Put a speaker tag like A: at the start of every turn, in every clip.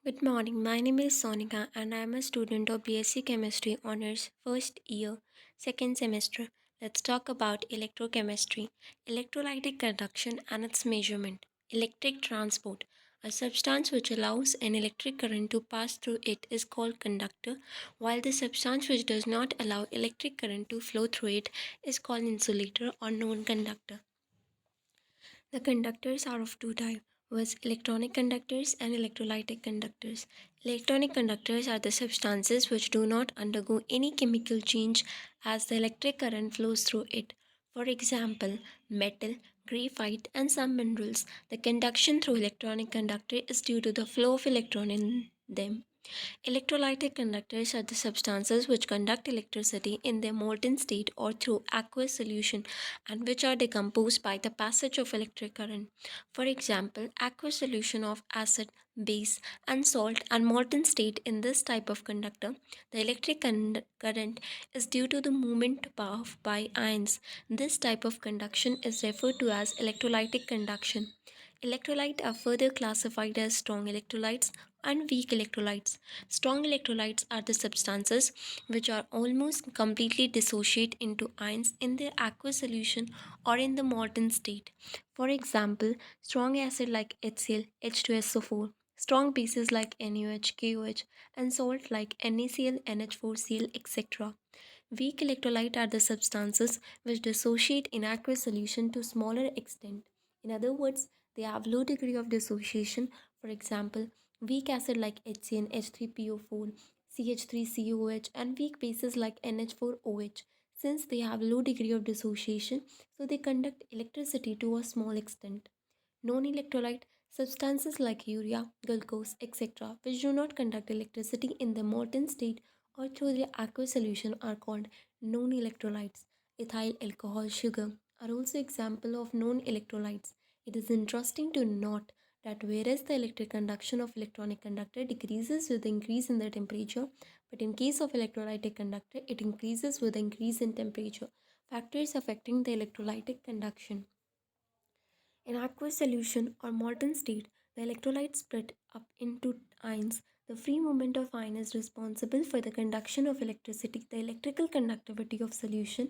A: Good morning. My name is Sonika and I am a student of BSc Chemistry Honors first year, second semester. Let's talk about electrochemistry, electrolytic conduction and its measurement. Electric transport. A substance which allows an electric current to pass through it is called conductor, while the substance which does not allow electric current to flow through it is called insulator or non-conductor. The conductors are of two types, was electronic conductors and electrolytic conductors. Electronic conductors are the substances which do not undergo any chemical change as the electric current flows through it. For example, metal, graphite, and some minerals. The conduction through electronic conductor is due to the flow of electron in them. Electrolytic conductors are the substances which conduct electricity in their molten state or through aqueous solution and which are decomposed by the passage of electric current. For example, aqueous solution of acid, base, and salt and molten state in this type of conductor. The electric current is due to the movement of by ions. This type of conduction is referred to as electrolytic conduction. Electrolytes are further classified as strong electrolytes and weak electrolytes. Strong electrolytes are the substances which are almost completely dissociate into ions in their aqueous solution or in the molten state. For example, strong acid like HCl, H2SO4, strong bases like NaOH, KOH, and salt like NaCl, NH4Cl, etc. Weak electrolytes are the substances which dissociate in aqueous solution to smaller extent. In other words, they have low degree of dissociation. For example, weak acid like HCN, H3PO4, CH3COH, and weak bases like NH4OH. Since they have low degree of dissociation, so they conduct electricity to a small extent. Non-electrolyte substances like urea, glucose, etc., which do not conduct electricity in the molten state or through the aqueous solution are called non-electrolytes. Ethyl alcohol, sugar are also example of non-electrolytes. It is interesting to note that whereas the electric conduction of electronic conductor decreases with the increase in the temperature, but in case of electrolytic conductor, it increases with the increase in temperature. Factors affecting the electrolytic conduction. In aqueous solution or molten state, the electrolytes split up into ions. The free movement of ion is responsible for the conduction of electricity. The electrical conductivity of solution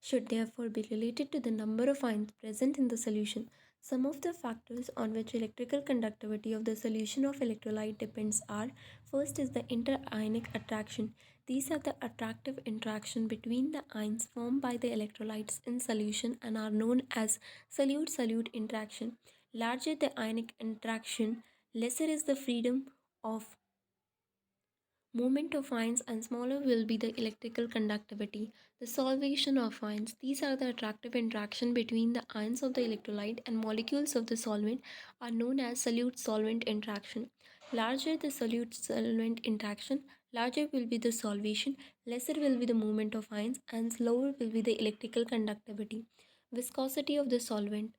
A: should therefore be related to the number of ions present in the solution. Some of the factors on which electrical conductivity of the solution of electrolyte depends are: first is the interionic attraction. These are the attractive interaction between the ions formed by the electrolytes in solution and are known as solute-solute interaction. Larger the ionic interaction, lesser is the freedom of movement of ions and smaller will be the electrical conductivity. The solvation of ions. These are the attractive interaction between the ions of the electrolyte and molecules of the solvent are known as solute-solvent interaction. Larger the solute-solvent interaction, larger will be the solvation, lesser will be the movement of ions and slower will be the electrical conductivity. Viscosity of the solvent.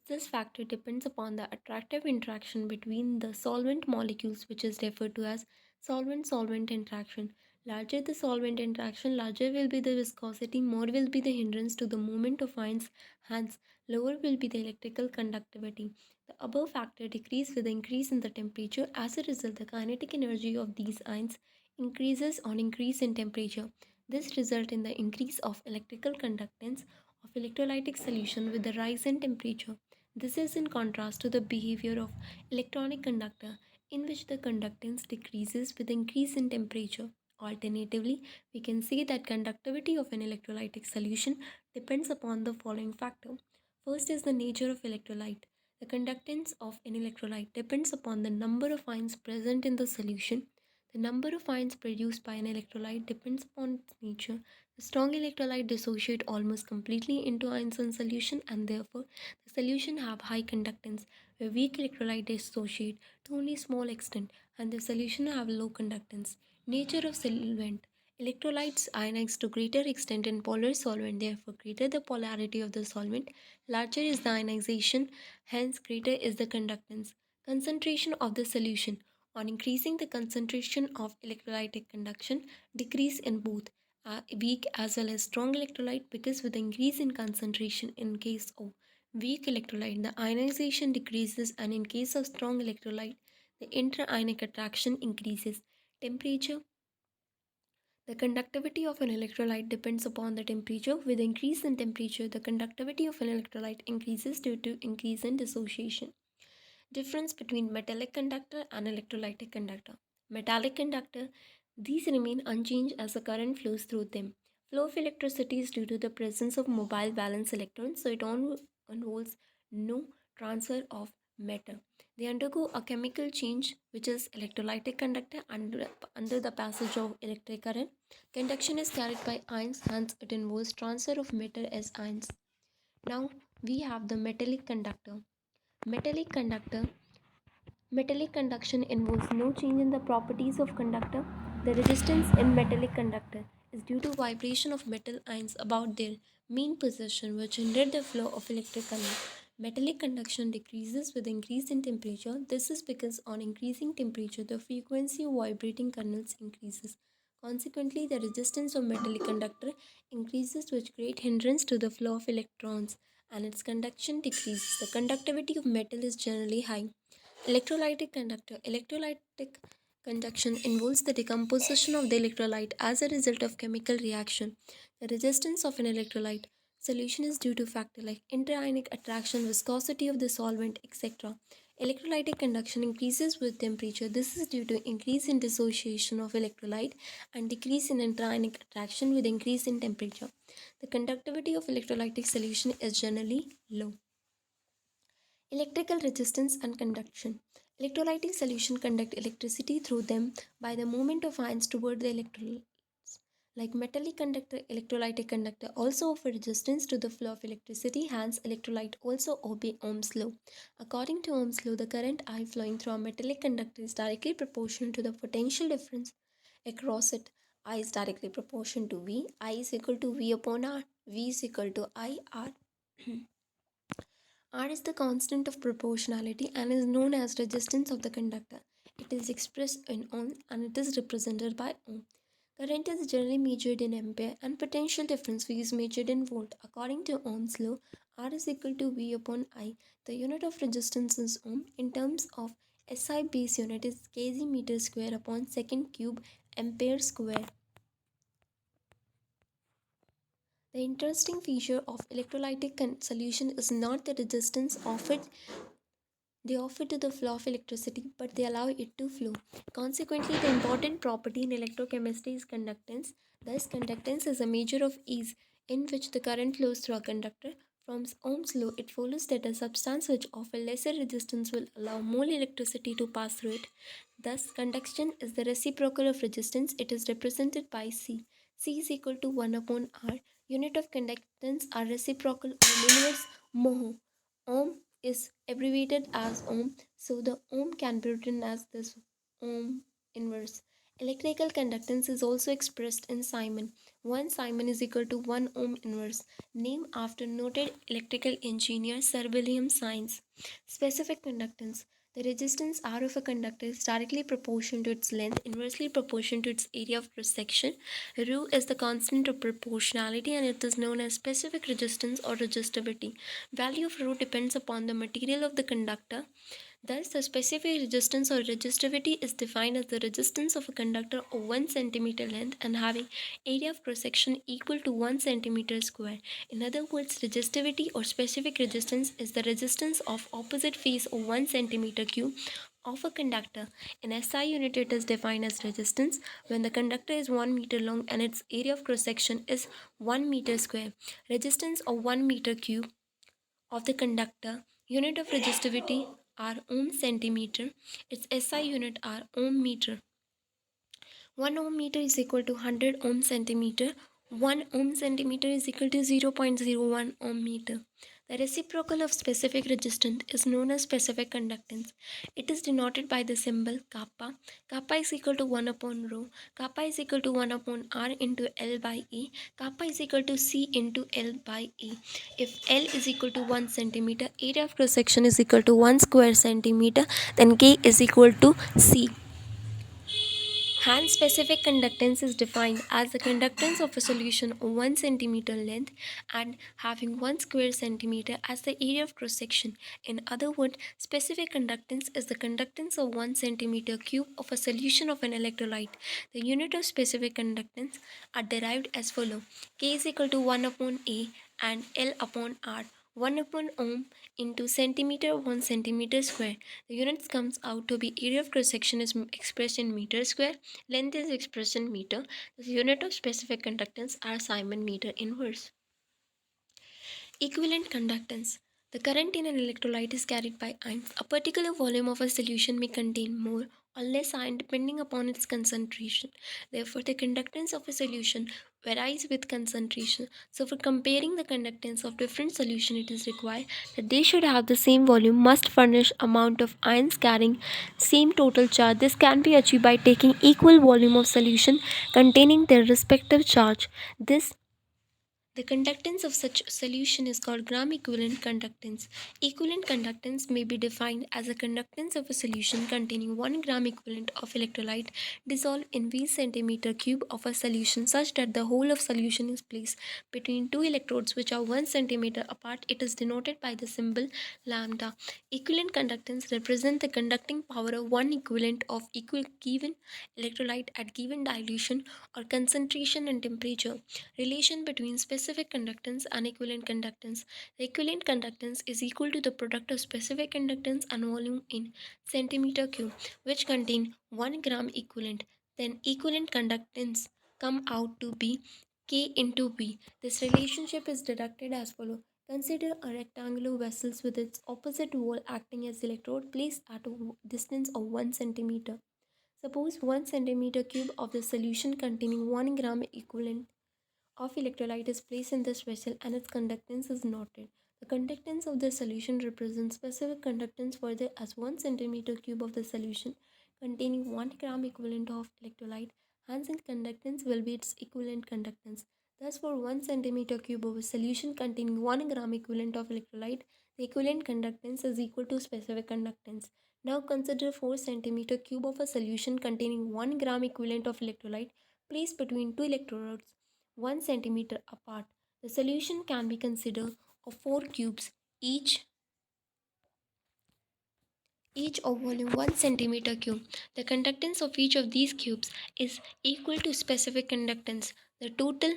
A: This factor depends upon the attractive interaction between the solvent molecules, which is referred to as solvent-solvent interaction. Larger the solvent interaction, larger will be the viscosity, more will be the hindrance to the movement of ions, hence lower will be the electrical conductivity. The above factor decrease with the increase in the temperature. As a result, the kinetic energy of these ions increases on increase in temperature. This result in the increase of electrical conductance of electrolytic solution with the rise in temperature. This is in contrast to the behavior of electronic conductor, in which the conductance decreases with increase in temperature. Alternatively, we can say that conductivity of an electrolytic solution depends upon the following factor. First is the nature of electrolyte. The conductance of an electrolyte depends upon the number of ions present in the solution. The number of ions produced by an electrolyte depends upon its nature. The strong electrolyte dissociate almost completely into ions in solution and therefore the solution have high conductance, where weak electrolyte dissociate to only small extent and the solution have low conductance. Nature of solvent. Electrolytes ionize to greater extent in polar solvent, therefore greater the polarity of the solvent, larger is the ionization, hence greater is the conductance. Concentration of the solution. On increasing the concentration of electrolytic conduction, decrease in both weak as well as strong electrolyte, because with the increase in concentration in case of weak electrolyte, the ionization decreases, and in case of strong electrolyte, the inter-ionic attraction increases. Temperature. The conductivity of an electrolyte depends upon the temperature. With increase in temperature, the conductivity of an electrolyte increases due to increase in dissociation. Difference between metallic conductor and electrolytic conductor. Metallic conductor, these remain unchanged as the current flows through them. Flow of electricity is due to the presence of mobile valence electrons, so it involves no transfer of matter. They undergo a chemical change, which is electrolytic conductor under the passage of electric current. Conduction is carried by ions, hence it involves transfer of matter as ions. Now we have the metallic conductor. Metallic conductor. Metallic conduction involves no change in the properties of conductor. The resistance in metallic conductor is due to vibration of metal ions about their mean position, which hinder the flow of electric current. Metallic conduction decreases with increase in temperature. This is because on increasing temperature, the frequency of vibrating kernels increases. Consequently, the resistance of metallic conductor increases, which create hindrance to the flow of electrons, and its conduction decreases. The conductivity of metal is generally high. Electrolytic conductor. Electrolytic conduction involves the decomposition of the electrolyte as a result of chemical reaction. The resistance of an electrolyte solution is due to factors like interionic attraction, viscosity of the solvent, etc. Electrolytic conduction increases with temperature. This is due to increase in dissociation of electrolyte and decrease in interionic attraction with increase in temperature. The conductivity of electrolytic solution is generally low. Electrical resistance and conduction. Electrolytic solution conduct electricity through them by the movement of ions toward the electrolytes. Like metallic conductor, electrolytic conductor also offer resistance to the flow of electricity, hence electrolyte also obey Ohm's law. According to Ohm's law, the current I flowing through a metallic conductor is directly proportional to the potential difference across it. I is directly proportional to V. I is equal to V upon R. V is equal to I R. R is the constant of proportionality and is known as resistance of the conductor. It is expressed in ohm and it is represented by ohm. Current is generally measured in ampere and potential difference V is measured in volt. According to Ohm's law, R is equal to V upon I. The unit of resistance is ohm. In terms of SI base unit is kg meter square upon second cube ampere square. The interesting feature of electrolytic solution is not the resistance offered. They offer to the flow of electricity, but they allow it to flow. Consequently, the important property in electrochemistry is conductance. Thus, conductance is a measure of ease in which the current flows through a conductor. From Ohm's law, it follows that a substance which offers lesser resistance will allow more electricity to pass through it. Thus, conduction is the reciprocal of resistance. It is represented by C. C is equal to 1 upon R. Unit of conductance are reciprocal or inverse mho. Ohm is abbreviated as ohm, so the ohm can be written as this ohm inverse. Electrical conductance is also expressed in Simon. 1 Simon is equal to 1 ohm inverse, named after noted electrical engineer Sir William Sines. Specific conductance. The resistance R of a conductor is directly proportional to its length, inversely proportional to its area of cross section. Rho is the constant of proportionality and it is known as specific resistance or resistivity. Value of rho depends upon the material of the conductor. Thus, the specific resistance or resistivity is defined as the resistance of a conductor of 1 centimeter length and having area of cross section equal to 1 centimeter square. In other words, resistivity or specific resistance is the resistance of opposite phase of 1 centimeter cube of a conductor. In SI unit, it is defined as resistance when the conductor is 1 meter long and its area of cross section is 1 meter square. Resistance of 1 meter cube of the conductor. Unit of resistivity are ohm centimeter. Its SI unit are ohm meter. 1 ohm meter is equal to 100 ohm centimeter. 1 ohm centimeter is equal to 0.01 ohm meter. The reciprocal of specific resistance is known as specific conductance. It is denoted by the symbol kappa. Kappa is equal to 1 upon rho. Kappa is equal to 1 upon R into L by A. Kappa is equal to C into L by A. If L is equal to 1 centimeter, area of cross section is equal to 1 square centimeter, then K is equal to C. Hence, specific conductance is defined as the conductance of a solution of 1 centimeter length and having 1 square centimeter as the area of cross section. In other words, specific conductance is the conductance of 1 centimeter cube of a solution of an electrolyte. The unit of specific conductance are derived as follows: K is equal to 1 upon A and L upon R. 1 upon ohm into centimeter 1 centimeter square. The units comes out to be area of cross section is expressed in meter square. Length is expressed in meter. The unit of specific conductance are Simon meter inverse. Equivalent conductance. The current in an electrolyte is carried by ions. A particular volume of a solution may contain more or less ion depending upon its concentration. Therefore, the conductance of a solution varies with concentration. So, for comparing the conductance of different solutions, it is required that they should have the same volume, must furnish amount of ions carrying same total charge. This can be achieved by taking equal volume of solution containing their respective charge. This the conductance of such solution is called gram equivalent conductance. Equivalent conductance may be defined as a conductance of a solution containing 1 gram equivalent of electrolyte dissolved in V centimeter cube of a solution such that the whole of solution is placed between two electrodes which are 1 centimeter apart. It is denoted by the symbol lambda. Equivalent conductance represent the conducting power of one equivalent of given electrolyte at given dilution or concentration and temperature. Relation between specific conductance and equivalent conductance. The equivalent conductance is equal to the product of specific conductance and volume in centimeter cube, which contain 1 gram equivalent. Then equivalent conductance come out to be K into B. This relationship is deducted as follows. Consider a rectangular vessel with its opposite wall acting as electrode placed at a distance of 1 centimeter. Suppose 1 centimeter cube of the solution containing 1 gram equivalent of electrolyte is placed in this vessel and its conductance is noted. The conductance of the solution represents specific conductance further as 1 centimeter cube of the solution containing 1 gram equivalent of electrolyte. Hence, its conductance will be its equivalent conductance. Thus, for 1 centimeter cube of a solution containing 1 gram equivalent of electrolyte, the equivalent conductance is equal to specific conductance. Now consider 4 centimeter cube of a solution containing 1 gram equivalent of electrolyte placed between two electrodes 1 centimeter apart. The solution can be considered of 4 cubes, each of volume 1 centimeter cube. The conductance of each of these cubes is equal to specific conductance. The total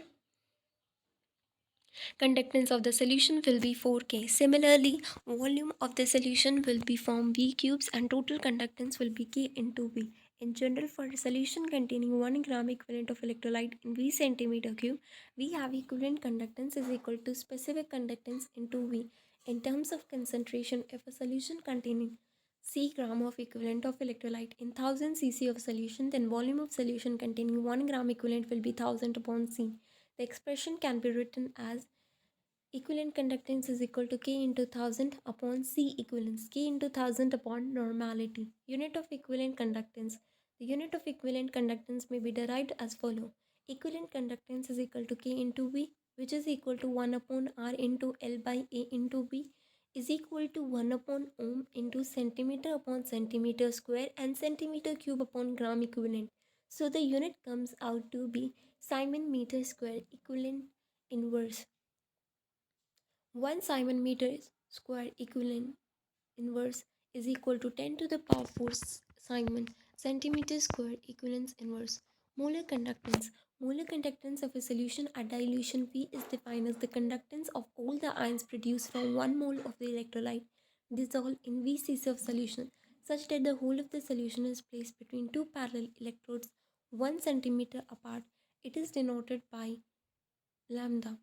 A: conductance of the solution will be 4K. Similarly, volume of the solution will be form V cubes and total conductance will be K into V. In general, for a solution containing 1 gram equivalent of electrolyte in V centimeter cube, we have equivalent conductance is equal to specific conductance into V. In terms of concentration, if a solution containing C gram of equivalent of electrolyte in 1000 cc of solution, then volume of solution containing 1 gram equivalent will be 1000 upon C. The expression can be written as equivalent conductance is equal to K into 1000 upon C equivalence, K into 1000 upon normality. Unit of equivalent conductance. The unit of equivalent conductance may be derived as follows. Equivalent conductance is equal to K into V, which is equal to 1 upon R into L by A into B, is equal to 1 upon ohm into centimeter upon centimeter square and centimeter cube upon gram equivalent. So the unit comes out to be Simon meter square equivalent inverse. 1 Simon meter square equivalent inverse is equal to 10 to the power 4 Simon centimeter square equivalence inverse. Molar conductance. Molar conductance of a solution at dilution V is defined as the conductance of all the ions produced from 1 mole of the electrolyte dissolved in VCC of solution such that the whole of the solution is placed between two parallel electrodes 1 centimeter apart. It is denoted by lambda.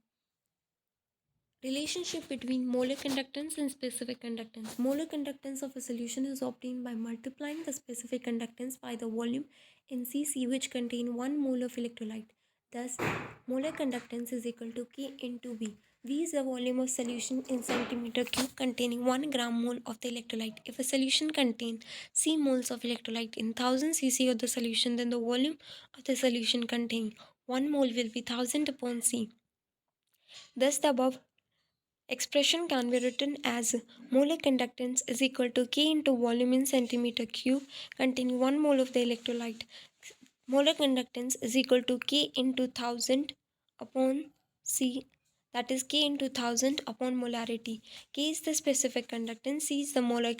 A: Relationship between molar conductance and specific conductance. Molar conductance of a solution is obtained by multiplying the specific conductance by the volume in Cc which contain 1 mole of electrolyte. Thus, molar conductance is equal to K into V. V is the volume of solution in centimeter cube containing 1 gram mole of the electrolyte. If a solution contains C moles of electrolyte in 1000 cc of the solution, then the volume of the solution containing 1 mole will be 1000 upon C. Thus, the above expression can be written as molar conductance is equal to K into volume in centimeter cube containing 1 mole of the electrolyte. Molar conductance is equal to K into 1000 upon C, that is K into 1000 upon molarity. K is the specific conductance, C is the molar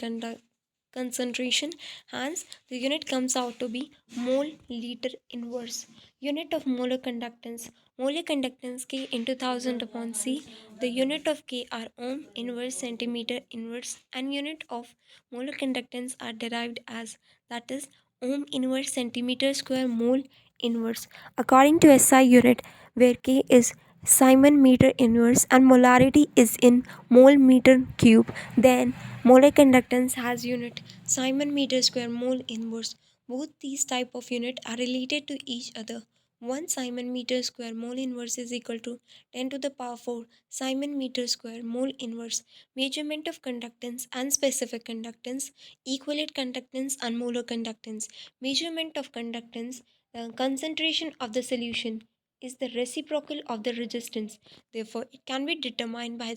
A: concentration. Hence, the unit comes out to be mole liter inverse. Unit of molar conductance. Molar conductance K into 1000 upon C. The unit of K are ohm inverse centimeter inverse, and unit of molar conductance are derived as, that is, ohm inverse centimeter square mole inverse. According to SI unit, where K is Simon meter inverse and molarity is in mole meter cube, then molar conductance has unit Simon meter square mole inverse. Both these type of unit are related to each other. 1 Simon meter square mole inverse is equal to 10 to the power 4 Simon meter square mole inverse. Measurement of conductance and specific conductance, equivalent conductance and molar conductance. Measurement of conductance, the concentration of the solution is the reciprocal of the resistance. Therefore, it can be determined by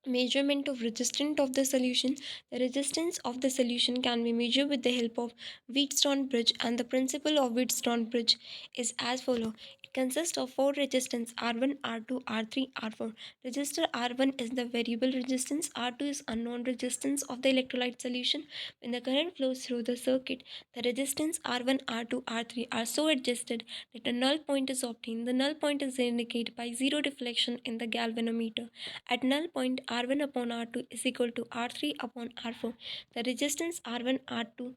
A: measurement of resistance of the solution. The resistance of the solution can be measured with the help of Wheatstone bridge, and the principle of Wheatstone bridge is as follows. It consists of four resistance R1, R2, R3, R4. Resistor R1 is the variable resistance, R2 is unknown resistance of the electrolyte solution. When the current flows through the circuit, the resistance R1, R2, R3 are so adjusted that a null point is obtained. The null point is indicated by zero deflection in the galvanometer. At null point, R1 upon R2 is equal to R3 upon R4. The resistance R1, R2,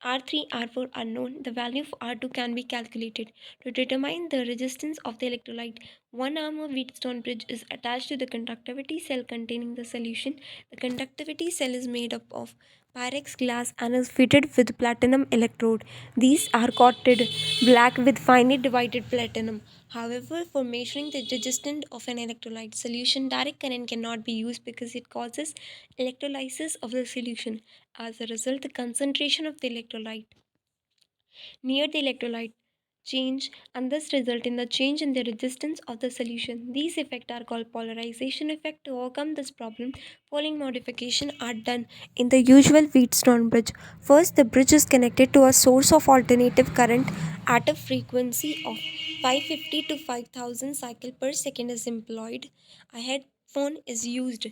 A: R3, R4 are known. The value of R2 can be calculated. To determine the resistance of the electrolyte, one arm of Wheatstone bridge is attached to the conductivity cell containing the solution. The conductivity cell is made up of Pyrex glass and is fitted with platinum electrode. These are coated black with finely divided platinum. However, for measuring the resistance of an electrolyte solution, direct current cannot be used because it causes electrolysis of the solution. As a result, the concentration of the electrolyte near the electrolyte change and thus result in the change in the resistance of the solution. These effects are called polarization effect. To overcome this problem, following modification are done in the usual Wheatstone bridge. First, the bridge is connected to a source of alternative current at a frequency of 550 to 5000 cycle per second is employed. A headphone is used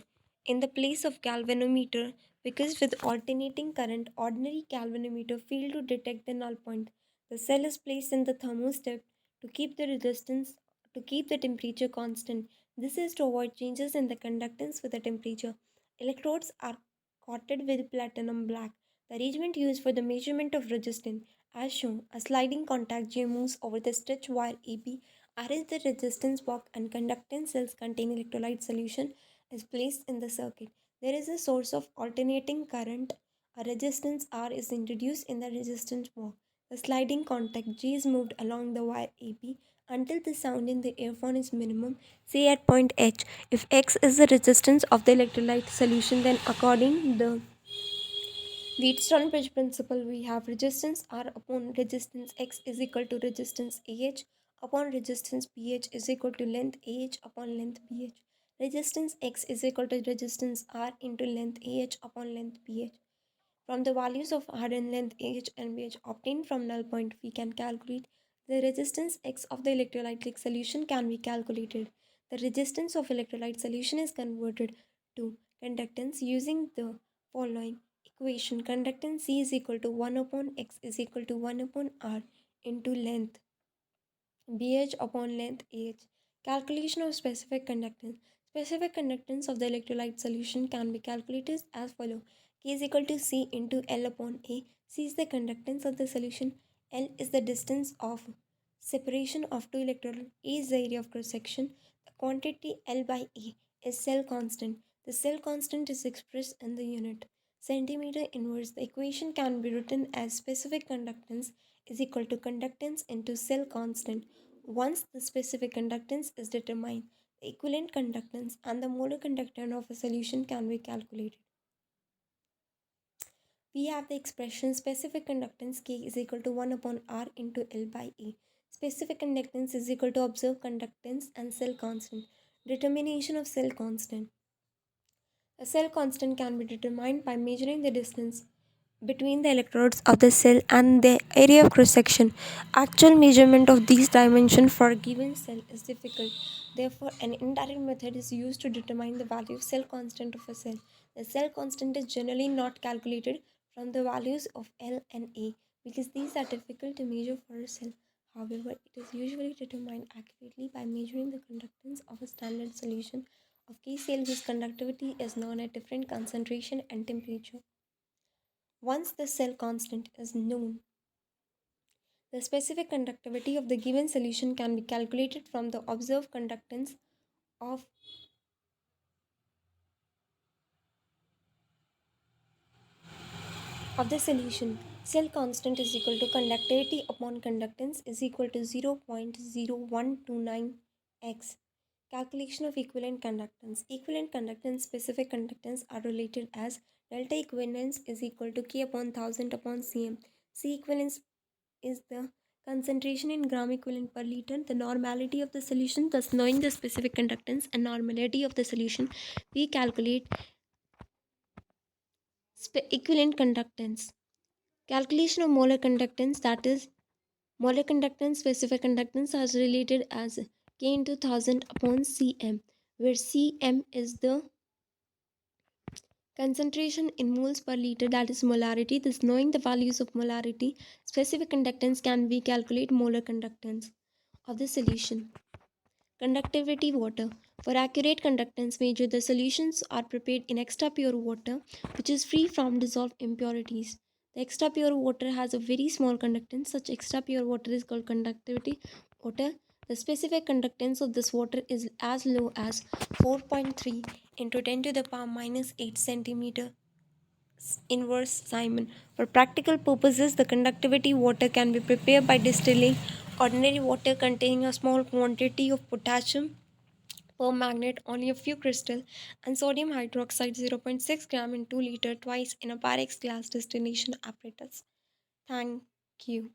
A: in the place of galvanometer because with alternating current, ordinary galvanometer fail to detect the null point. The cell is placed in the thermostat to keep the resistance to keep the temperature constant. This is to avoid changes in the conductance with the temperature. Electrodes are coated with platinum black. The arrangement used for the measurement of resistance, as shown, a sliding contact J moves over the stretch wire AB. Arrange the resistance block and conductance cells containing electrolyte solution is placed in the circuit. There is a source of alternating current. A resistance R is introduced in the resistance block. The sliding contact G is moved along the wire AB until the sound in the earphone is minimum, say at point H. If X is the resistance of the electrolyte solution, then according the Wheatstone bridge principle, we have resistance R upon resistance X is equal to resistance AH upon resistance BH is equal to length AH upon length BH. Resistance X is equal to resistance R into length AH upon length BH. From the values of R and length AH and BH obtained from null point, we can calculate the resistance X of the electrolytic solution can be calculated. The resistance of electrolyte solution is converted to conductance using the following equation. Conductance C is equal to 1 upon X is equal to 1 upon R into length BH upon length AH. Calculation of specific conductance. Specific conductance of the electrolyte solution can be calculated as follows. K is equal to C into L upon A. C is the conductance of the solution. L is the distance of separation of two electrons. A is the area of cross section. The quantity L by A is cell constant. The cell constant is expressed in the unit centimeter inverse. The equation can be written as specific conductance is equal to conductance into cell constant. Once the specific conductance is determined, the equivalent conductance and the molar conductance of a solution can be calculated. We have the expression specific conductance K is equal to 1 upon R into L by A. Specific conductance is equal to observed conductance and cell constant. Determination of cell constant. A cell constant can be determined by measuring the distance between the electrodes of the cell and the area of cross section. Actual measurement of these dimensions for a given cell is difficult. Therefore, an indirect method is used to determine the value of cell constant of a cell. The cell constant is generally not calculated from the values of L and A because these are difficult to measure for a cell. However, it is usually determined accurately by measuring the conductance of a standard solution of KCl whose conductivity is known at different concentration and temperature. Once the cell constant is known, the specific conductivity of the given solution can be calculated from the observed conductance of, of the solution. Cell constant is equal to conductivity upon conductance is equal to 0.0129 x. Calculation of equivalent conductance. Equivalent conductance, specific conductance are related as delta equivalence is equal to K upon 1000 upon cm. C equivalence is the concentration in gram equivalent per liter, the normality of the solution. Thus, knowing the specific conductance and normality of the solution, we calculate equivalent conductance. Calculation of molar conductance, that is, molar conductance, specific conductance, are related as K into 1000 upon cm, where cm is the concentration in moles per liter, that is molarity. Thus, knowing the values of molarity, specific conductance, can be calculate molar conductance of the solution. Conductivity water. For accurate conductance measure, the solutions are prepared in extra pure water, which is free from dissolved impurities. The extra pure water has a very small conductance. Such extra pure water is called conductivity water. The specific conductance of this water is as low as 4.3 into 10 to the power minus 8 centimeter inverse Simon. For practical purposes, the conductivity water can be prepared by distilling ordinary water containing a small quantity of potassium permanganate, only a few crystal, and sodium hydroxide 0.6 gram in 2 liter twice in a Pyrex glass distillation apparatus. Thank you.